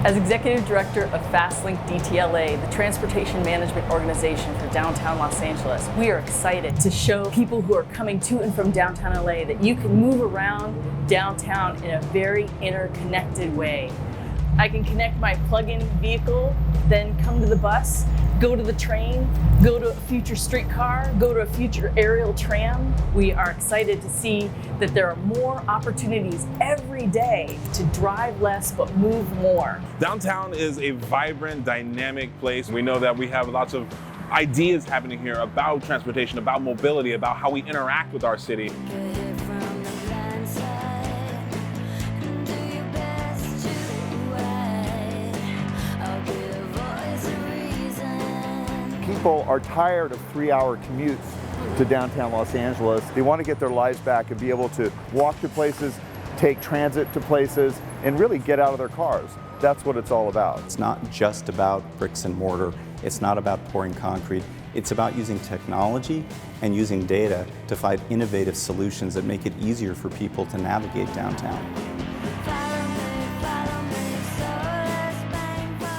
As Executive Director of FastLink DTLA, the transportation management organization for downtown Los Angeles, we are excited to show people who are coming to and from downtown LA that you can move around downtown in a very interconnected way. I can connect my plug-in vehicle, then come to the bus, go to the train, go to a future streetcar, go to a future aerial tram. We are excited to see that there are more opportunities every day to drive less but move more. Downtown is a vibrant, dynamic place. We know that we have lots of ideas happening here about transportation, about mobility, about how we interact with our city. People are tired of 3-hour commutes to downtown Los Angeles. They want to get their lives back and be able to walk to places, take transit to places, and really get out of their cars. That's what it's all about. It's not just about bricks and mortar. It's not about pouring concrete. It's about using technology and using data to find innovative solutions that make it easier for people to navigate downtown.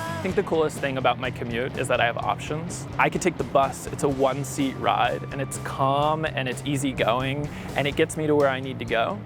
I think the coolest thing about my commute is that I have options. I could take the bus, it's a one-seat ride, and it's calm and it's easygoing, and it gets me to where I need to go.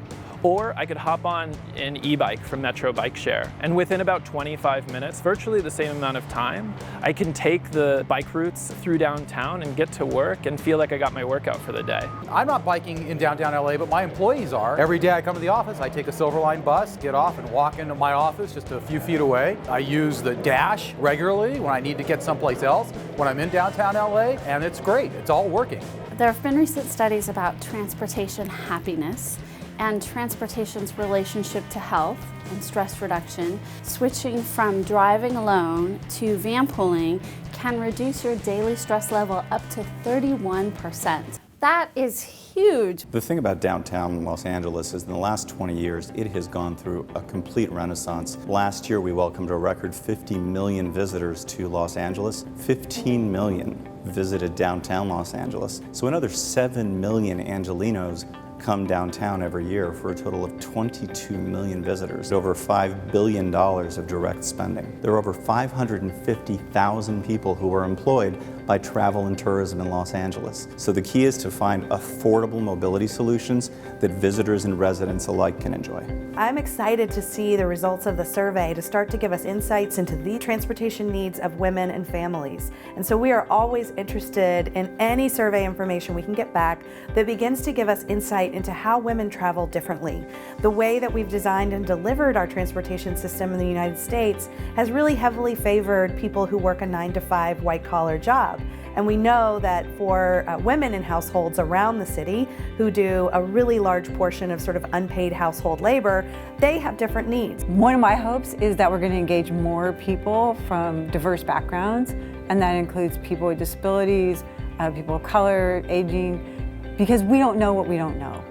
Or I could hop on an e-bike from Metro Bike Share, and within about 25 minutes, virtually the same amount of time, I can take the bike routes through downtown and get to work and feel like I got my workout for the day. I'm not biking in downtown LA, but my employees are. Every day I come to the office, I take a Silver Line bus, get off and walk into my office just a few feet away. I use the Dash regularly when I need to get someplace else when I'm in downtown LA, and it's great. It's all working. There have been recent studies about transportation happiness and transportation's relationship to health and stress reduction. Switching from driving alone to van pooling can reduce your daily stress level up to 31%. That is huge. The thing about downtown Los Angeles is in the last 20 years, it has gone through a complete renaissance. Last year, we welcomed a record 50 million visitors to Los Angeles. 15 million visited downtown Los Angeles. So another 7 million Angelinos come downtown every year for a total of 22 million visitors, over $5 billion of direct spending. There are over 550,000 people who are employed by travel and tourism in Los Angeles. So the key is to find affordable mobility solutions that visitors and residents alike can enjoy. I'm excited to see the results of the survey to start to give us insights into the transportation needs of women and families. And so we are always interested in any survey information we can get back that begins to give us insight into how women travel differently. The way that we've designed and delivered our transportation system in the United States has really heavily favored people who work a 9-to-5 white-collar job. And we know that for women in households around the city who do a really large portion of sort of unpaid household labor, they have different needs. One of my hopes is that we're going to engage more people from diverse backgrounds, and that includes people with disabilities, people of color, aging, because we don't know what we don't know.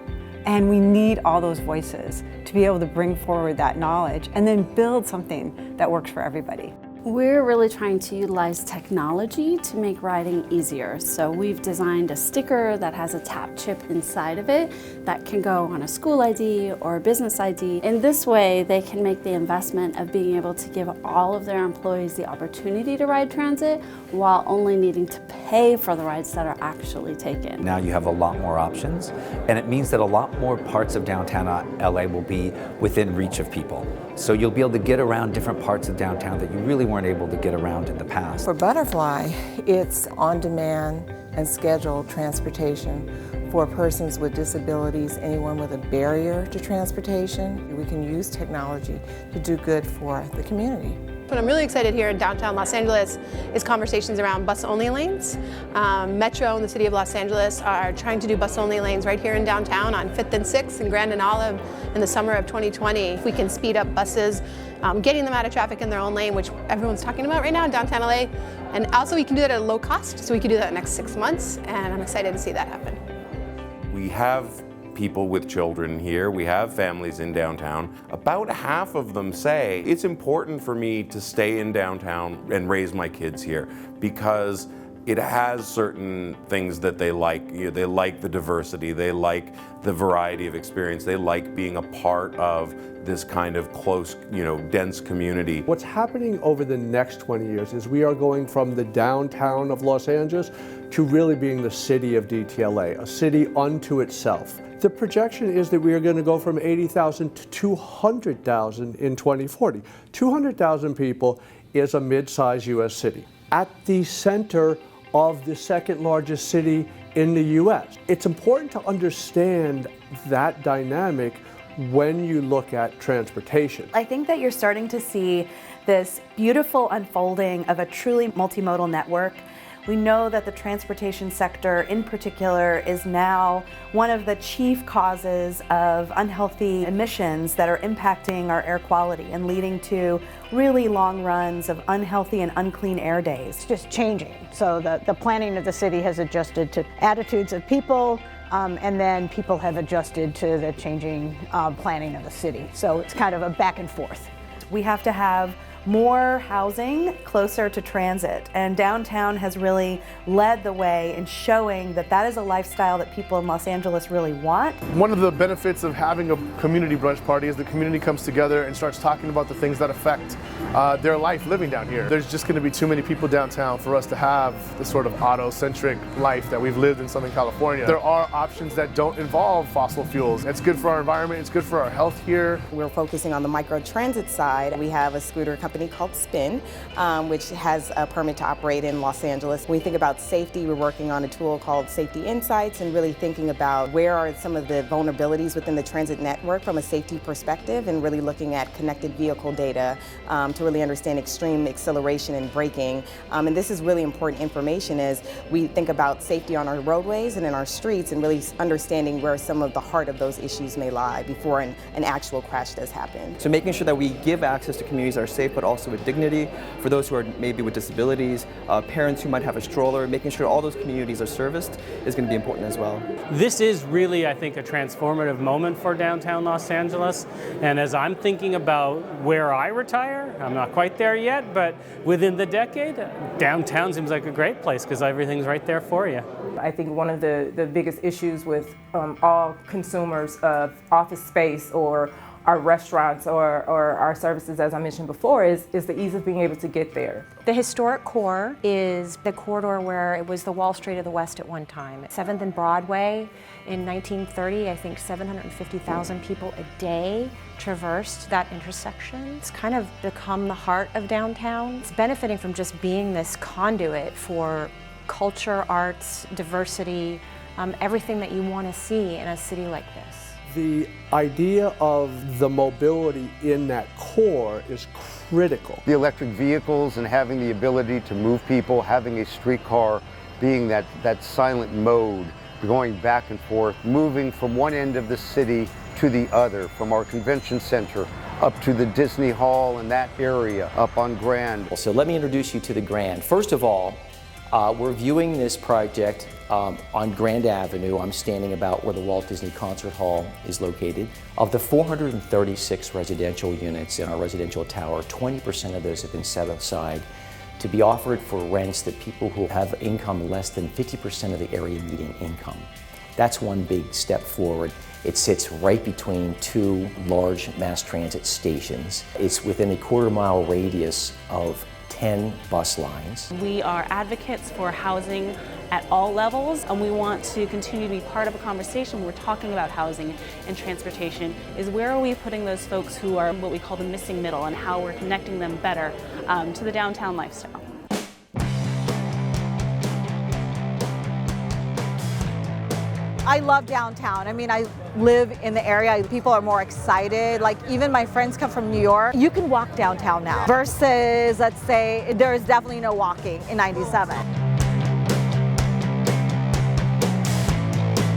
And we need all those voices to be able to bring forward that knowledge and then build something that works for everybody. We're really trying to utilize technology to make riding easier. So we've designed a sticker that has a tap chip inside of it that can go on a school ID or a business ID. In this way, they can make the investment of being able to give all of their employees the opportunity to ride transit while only needing to pay for the rides that are actually taken. Now you have a lot more options, and it means that a lot more parts of downtown LA will be within reach of people. So you'll be able to get around different parts of downtown that you really weren't able to get around in the past. For Butterfly, it's on-demand and scheduled transportation for persons with disabilities, anyone with a barrier to transportation. We can use technology to do good for the community. What I'm really excited here in downtown Los Angeles is conversations around bus-only lanes. Metro and the City of Los Angeles are trying to do bus-only lanes right here in downtown on 5th and 6th and Grand and Olive in the summer of 2020. If we can speed up buses, getting them out of traffic in their own lane, which everyone's talking about right now in downtown LA, and also we can do that at a low cost, so we can do that in the next 6 months, and I'm excited to see that happen. We have people with children here. We have families in downtown. About half of them say, it's important for me to stay in downtown and raise my kids here because it has certain things that they like. You know, they like the diversity, they like the variety of experience, they like being a part of this kind of close, dense community. What's happening over the next 20 years is we are going from the downtown of Los Angeles to really being the city of DTLA, a city unto itself. The projection is that we are going to go from 80,000 to 200,000 in 2040. 200,000 people is a mid-sized U.S. city at the center of the second largest city in the U.S. It's important to understand that dynamic when you look at transportation. I think that you're starting to see this beautiful unfolding of a truly multimodal network. We know that the transportation sector in particular is now one of the chief causes of unhealthy emissions that are impacting our air quality and leading to really long runs of unhealthy and unclean air days. It's just changing. So the planning of the city has adjusted to attitudes of people, and then people have adjusted to the changing planning of the city. So it's kind of a back and forth. We have to have more housing closer to transit, and downtown has really led the way in showing that that is a lifestyle that people in Los Angeles really want. One of the benefits of having a community brunch party is the community comes together and starts talking about the things that affect their life living down here. There's just going to be too many people downtown for us to have the sort of auto-centric life that we've lived in Southern California. There are options that don't involve fossil fuels. It's good for our environment, it's good for our health here. We're focusing on the microtransit side. We have a scooter company called Spin, which has a permit to operate in Los Angeles. When we think about safety, we're working on a tool called Safety Insights and really thinking about where are some of the vulnerabilities within the transit network from a safety perspective, and really looking at connected vehicle data to really understand extreme acceleration and braking. And this is really important information as we think about safety on our roadways and in our streets, and really understanding where some of the heart of those issues may lie before an actual crash does happen. So making sure that we give access to communities that are safe, but also with dignity for those who are maybe with disabilities, parents who might have a stroller, making sure all those communities are serviced is going to be important as well. This is really, I think, a transformative moment for downtown Los Angeles. And as I'm thinking about where I retire, I'm not quite there yet, but within the decade, downtown seems like a great place because everything's right there for you. I think one of the biggest issues with all consumers of office space or our restaurants or our services, as I mentioned before, is the ease of being able to get there. The historic core is the corridor where it was the Wall Street of the West at one time. 7th and Broadway in 1930, I think 750,000 people a day traversed that intersection. It's kind of become the heart of downtown. It's benefiting from just being this conduit for culture, arts, diversity, everything that you want to see in a city like this. The idea of the mobility in that core is critical. The electric vehicles and having the ability to move people, having a streetcar being that silent mode, going back and forth, moving from one end of the city to the other, from our convention center up to the Disney Hall and that area up on Grand. So let me introduce you to the Grand. First of all, we're viewing this project on Grand Avenue. I'm standing about where the Walt Disney Concert Hall is located. Of the 436 residential units in our residential tower, 20% of those have been set aside to be offered for rents that people who have income less than 50% of the area median income. That's one big step forward. It sits right between two large mass transit stations. It's within a quarter-mile radius of 10 bus lines. We are advocates for housing at all levels, and we want to continue to be part of a conversation when we're talking about housing and transportation, is where are we putting those folks who are what we call the missing middle, and how we're connecting them better to the downtown lifestyle. I love downtown. I mean, I live in the area. People are more excited. Like, even my friends come from New York. You can walk downtown now versus, let's say, there is definitely no walking in 97.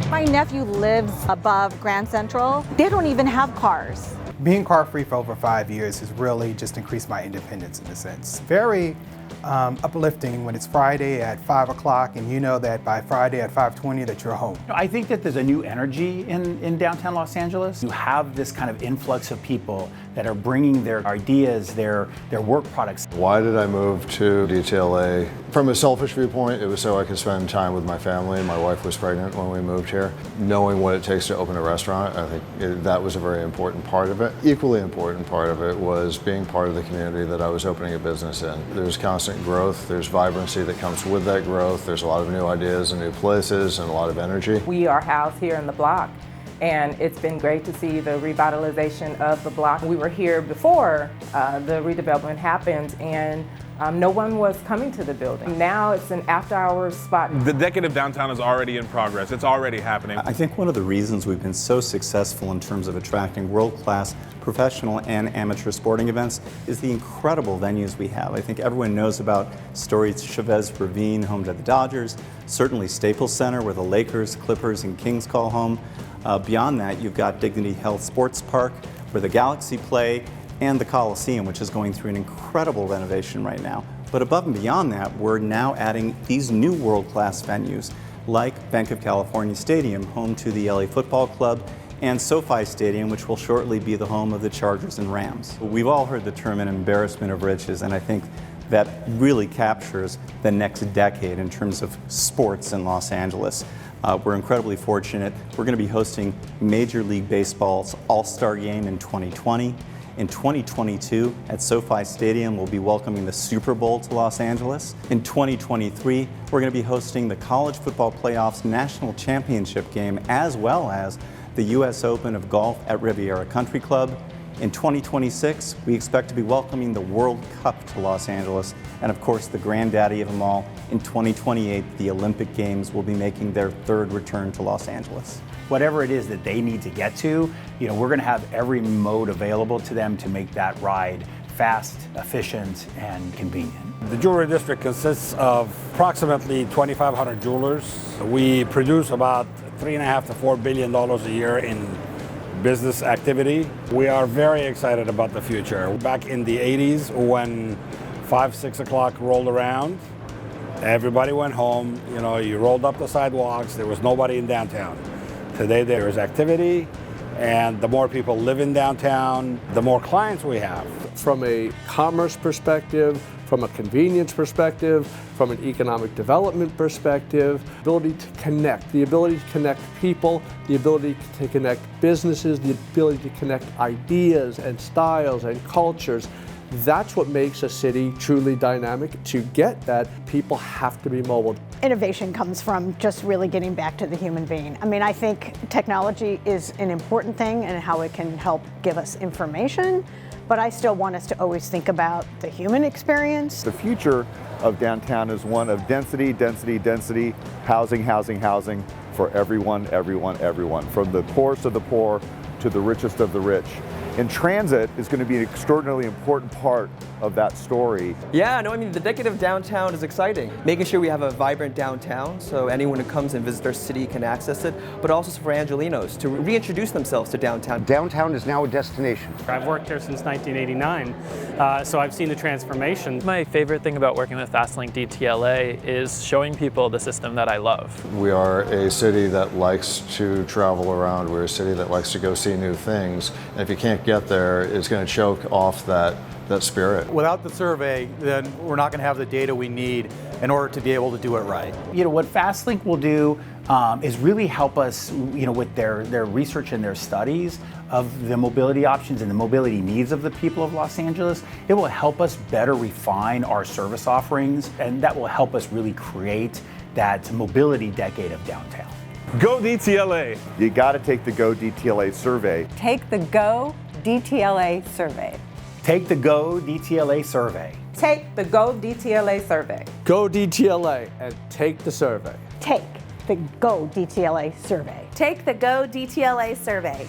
My nephew lives above Grand Central. They don't even have cars. Being car-free for over 5 years has really just increased my independence in a sense. Very uplifting when it's Friday at 5 o'clock and you know that by Friday at 5:20 that you're home. I think that there's a new energy in downtown Los Angeles. You have this kind of influx of people that are bringing their ideas, their work products. Why did I move to DTLA? From a selfish viewpoint, it was so I could spend time with my family. My wife was pregnant when we moved here. Knowing what it takes to open a restaurant, I think that was a very important part of it. Equally important part of it was being part of the community that I was opening a business in. There's constant growth, there's vibrancy that comes with that growth, there's a lot of new ideas and new places and a lot of energy. We are housed here in the block, and it's been great to see the revitalization of the block. We were here before the redevelopment happened, and no one was coming to the building. Now it's an after-hours spot. The decade of downtown is already in progress. It's already happening. I think one of the reasons we've been so successful in terms of attracting world-class professional and amateur sporting events is the incredible venues we have. I think everyone knows about Story Chavez Ravine, home to the Dodgers, certainly Staples Center, where the Lakers, Clippers, and Kings call home. Beyond that, you've got Dignity Health Sports Park, where the Galaxy play, and the Coliseum, which is going through an incredible renovation right now. But above and beyond that, we're now adding these new world-class venues, like Bank of California Stadium, home to the LA Football Club, and SoFi Stadium, which will shortly be the home of the Chargers and Rams. We've all heard the term an embarrassment of riches, and I think that really captures the next decade in terms of sports in Los Angeles. We're incredibly fortunate. We're going to be hosting Major League Baseball's All-Star Game in 2020. In 2022, at SoFi Stadium, we'll be welcoming the Super Bowl to Los Angeles. In 2023, we're going to be hosting the College Football Playoffs National Championship game, as well as the U.S. Open of Golf at Riviera Country Club. In 2026, we expect to be welcoming the World Cup to Los Angeles, and of course, the granddaddy of them all, in 2028, the Olympic Games will be making their third return to Los Angeles. Whatever it is that they need to get to, we're going to have every mode available to them to make that ride fast, efficient, and convenient. The jewelry district consists of approximately 2,500 jewelers. We produce about $3.5 to $4 billion a year in business activity. We are very excited about the future. Back in the 80s, when 5, 6 o'clock rolled around, everybody went home. You rolled up the sidewalks, there was nobody in downtown. Today there is activity, and the more people live in downtown, the more clients we have. From a commerce perspective, from a convenience perspective, from an economic development perspective, ability to connect, the ability to connect people, the ability to connect businesses, the ability to connect ideas and styles and cultures. That's what makes a city truly dynamic. To get that, people have to be mobile. Innovation comes from just really getting back to the human being. I think technology is an important thing and how it can help give us information, but I still want us to always think about the human experience. The future of downtown is one of density, density, density, housing, housing, housing for everyone, everyone, everyone, from the poorest of the poor to the richest of the rich. And transit is going to be an extraordinarily important part of that story. Yeah, the decade of downtown is exciting. Making sure we have a vibrant downtown so anyone who comes and visits our city can access it, but also for Angelinos to reintroduce themselves to downtown. Downtown is now a destination. I've worked here since 1989, so I've seen the transformation. My favorite thing about working with Fastlink DTLA is showing people the system that I love. We are a city that likes to travel around. We're a city that likes to go see new things. And if you can't get there, it's going to choke off that spirit. Without the survey, then we're not going to have the data we need in order to be able to do it right. What Fastlink will do is really help us, with their research and their studies of the mobility options and the mobility needs of the people of Los Angeles. It will help us better refine our service offerings, and that will help us really create that mobility decade of downtown. GoDTLA. You got to take the GoDTLA survey. Take the GoDTLA survey. Take the GoDTLA survey. Take the GoDTLA survey. GoDTLA and take the survey. Take the GoDTLA survey. Take the GoDTLA survey.